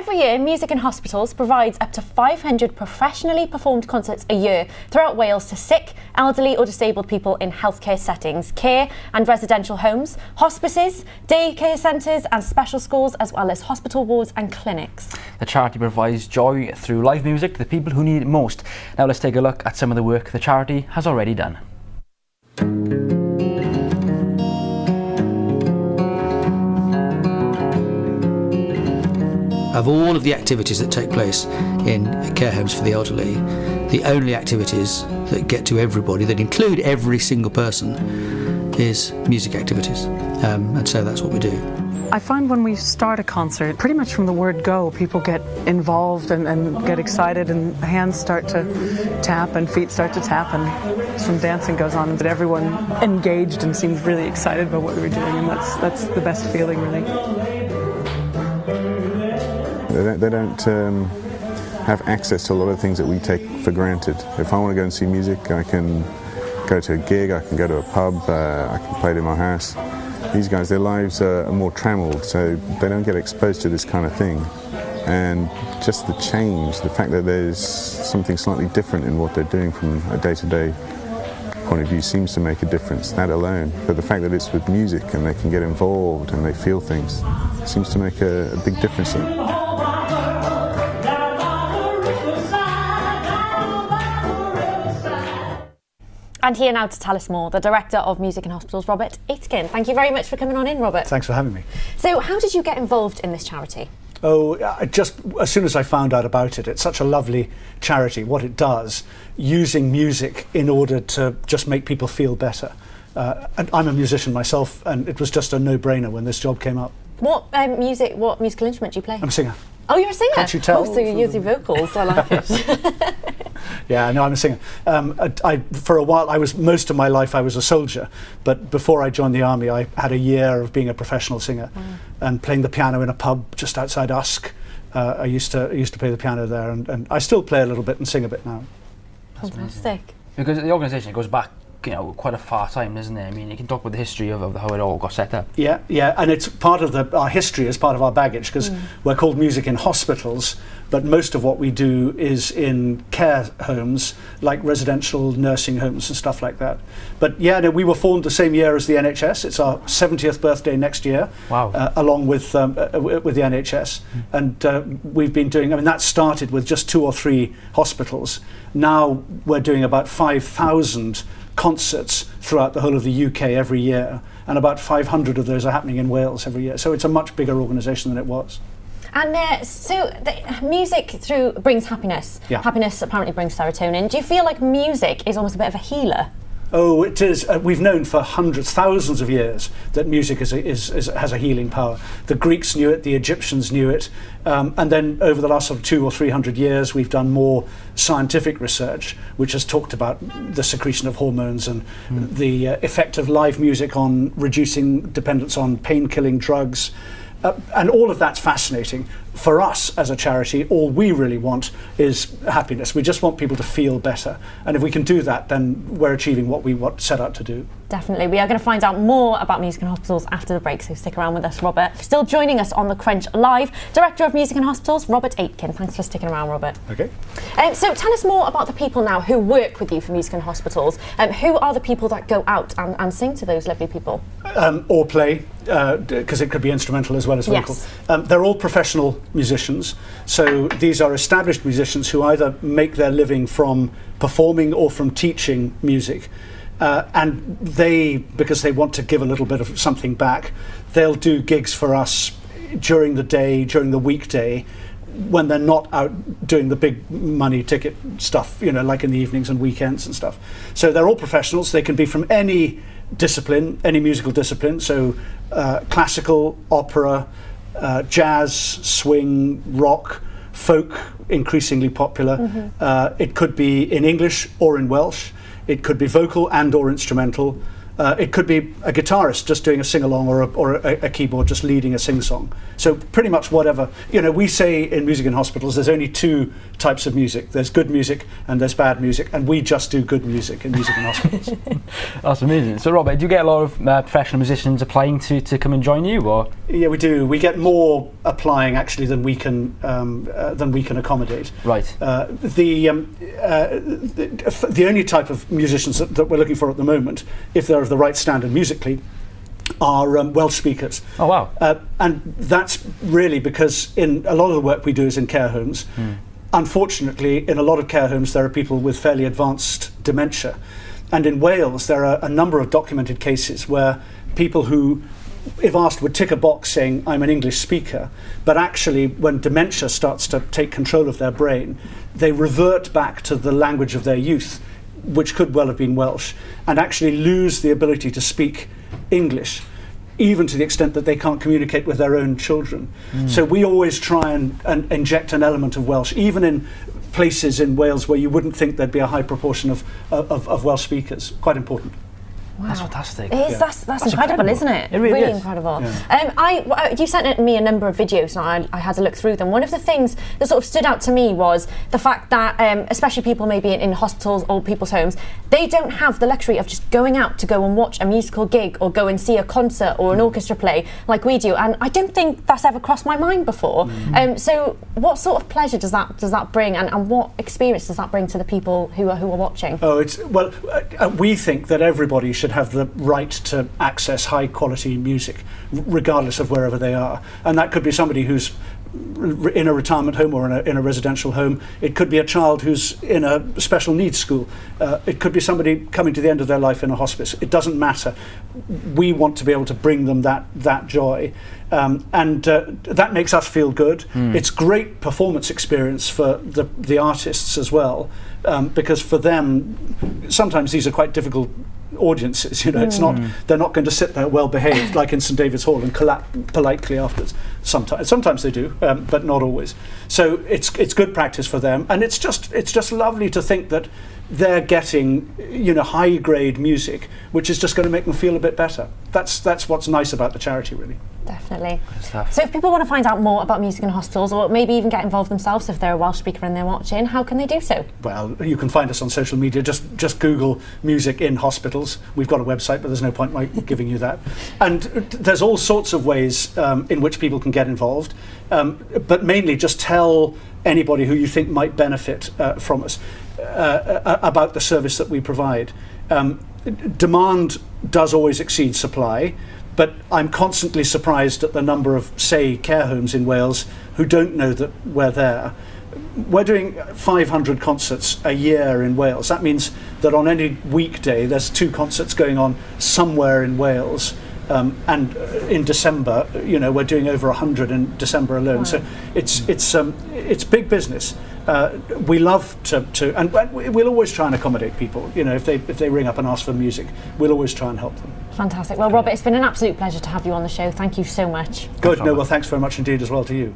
Every year, Music in Hospitals provides up to 500 professionally performed concerts a year throughout Wales to sick, elderly or disabled people in healthcare settings, care and residential homes, hospices, daycare centres and special schools, as well as hospital wards and clinics. The charity provides joy through live music to the people who need it most. Now let's take a look at some of the work the charity has already done. Of all of the activities that take place in care homes for the elderly, the only activities that get to everybody, that include every single person, is music activities. And so that's what we do. I find when we start a concert, pretty much from the word go, people get involved and get excited, and hands start to tap and feet start to tap, and some dancing goes on, but everyone engaged and seems really excited about what we were doing, and that's the best feeling, really. They don't have access to a lot of things that we take for granted. If I want to go and see music, I can go to a gig, I can go to a pub, I can play it in my house. These guys, their lives are more trammeled, so they don't get exposed to this kind of thing. And just the change, the fact that there's something slightly different in what they're doing from a day-to-day point of view seems to make a difference, that alone. But the fact that it's with music and they can get involved and they feel things seems to make a big difference in it. And here now to tell us more, the Director of Music in Hospitals, Robert Aitken. Thank you very much for coming on in, Robert. Thanks for having me. So how did you get involved in this charity? Oh, just as soon as I found out about it. It's such a lovely charity, what it does, using music in order to just make people feel better. And I'm a musician myself, and it was just a no-brainer when this job came up. What musical instrument do you play? I'm a singer. Oh, you're a singer? Can't you tell? Oh, so you use your vocals, I like it. Yeah, no, I'm a singer. For a while, most of my life I was a soldier, but before I joined the army, I had a year of being a professional singer and playing the piano in a pub just outside Usk. I used to play the piano there, and I still play a little bit and sing a bit now. Fantastic. Because the organisation goes back, quite a far time, isn't it? I mean, you can talk about the history of how it all got set up. Yeah, and it's part of our history is part of our baggage, because we're called Music in Hospitals, but most of what we do is in care homes, like residential nursing homes and stuff like that. But we were formed the same year as the NHS. It's our 70th birthday next year. Wow. Along with the NHS. And we've been doing, that started with just 2 or 3 hospitals. Now we're doing about 5,000 concerts throughout the whole of the UK every year, and about 500 of those are happening in Wales every year. So it's a much bigger organisation than it was. And so the music brings happiness. Yeah. Happiness apparently brings serotonin. Do you feel like music is almost a bit of a healer? Oh, it is. We've known for hundreds, thousands of years that music has a healing power. The Greeks knew it, the Egyptians knew it, and then over the last sort of 200 or 300 years, we've done more scientific research, which has talked about the secretion of hormones and the effect of live music on reducing dependence on pain-killing drugs. And all of that's fascinating. For us as a charity, all we really want is happiness. We just want people to feel better. And if we can do that, then we're achieving what we set out to do. Definitely. We are going to find out more about Music in Hospitals after the break, so stick around with us, Robert. Still joining us on The Crunch Live, Director of Music in Hospitals, Robert Aitken. Thanks for sticking around, Robert. Okay. So tell us more about the people now who work with you for Music in Hospitals. Who are the people that go out and sing to those lovely people? Or play, because it could be instrumental as well as vocal. Yes. They're all professional musicians. So these are established musicians who either make their living from performing or from teaching music. And because they want to give a little bit of something back, they'll do gigs for us during the day, during the weekday, when they're not out doing the big money ticket stuff, like in the evenings and weekends and stuff. So they're all professionals. They can be from any discipline, any musical discipline. So classical, opera, jazz, swing, rock, folk, increasingly popular. It could be in English or in Welsh. It could be vocal and or instrumental. It could be a guitarist just doing a sing-along, or a keyboard just leading a sing-song. So pretty much whatever. We say in music in hospitals there's only two types of music. There's good music and there's bad music, and we just do good music in music in hospitals. That's amazing. So Robert, do you get a lot of professional musicians applying to come and join you, or? Yeah, we do. We get more applying actually than we can accommodate. Right. The only type of musicians that we're looking for at the moment, if they're of the right standard musically, are Welsh speakers. Oh wow. And that's really because in a lot of the work we do is in care homes. Unfortunately, in a lot of care homes there are people with fairly advanced dementia. And in Wales there are a number of documented cases where people who, if asked, would tick a box saying I'm an English speaker, but actually when dementia starts to take control of their brain, they revert back to the language of their youth, which could well have been Welsh, and actually lose the ability to speak English, even to the extent that they can't communicate with their own children. So we always try and inject an element of Welsh, even in places in Wales where you wouldn't think there'd be a high proportion of Welsh speakers. Quite important. Wow. That's fantastic. It is, that's incredible, isn't it? It really is. Incredible. Yeah. You sent me a number of videos and I had to look through them. One of the things that sort of stood out to me was the fact that, especially people maybe in hospitals, old people's homes, they don't have the luxury of just going out to go and watch a musical gig or go and see a concert or an orchestra play like we do. And I don't think that's ever crossed my mind before. So what sort of pleasure does that bring, and what experience does that bring to the people who are watching? We think that everybody should have the right to access high quality music regardless of wherever they are, and that could be somebody who's in a retirement home or in a residential home. It could be a child who's in a special needs school. It could be somebody coming to the end of their life in a hospice. It doesn't matter. We want to be able to bring them that joy, and that makes us feel good. It's great performance experience for the artists as well, because for them sometimes these are quite difficult audiences. It's not, they're not going to sit there well behaved like in St David's Hall and clap politely afterwards. Sometimes they do, but not always. So it's good practice for them, and it's just lovely to think that they're getting high grade music, which is just going to make them feel a bit better. That's what's nice about the charity, really. Definitely. So if people want to find out more about music in hospitals, or maybe even get involved themselves if they're a Welsh speaker and they're watching, how can they do so? Well, you can find us on social media. Just Google music in hospitals. We've got a website, but there's no point my giving you that. And there's all sorts of ways in which people can get involved, but mainly just tell anybody who you think might benefit from us about the service that we provide. Demand does always exceed supply, but I'm constantly surprised at the number of, say, care homes in Wales who don't know that we're there. We're doing 500 concerts a year in Wales. That means that on any weekday there's 2 concerts going on somewhere in Wales. And in December, we're doing over 100 in December alone. Wow. So it's big business. We love to, and we'll always try and accommodate people. If they ring up and ask for music, we'll always try and help them. Fantastic. Well, Robert, it's been an absolute pleasure to have you on the show. Thank you so much. Good. No, well, thanks very much indeed as well to you.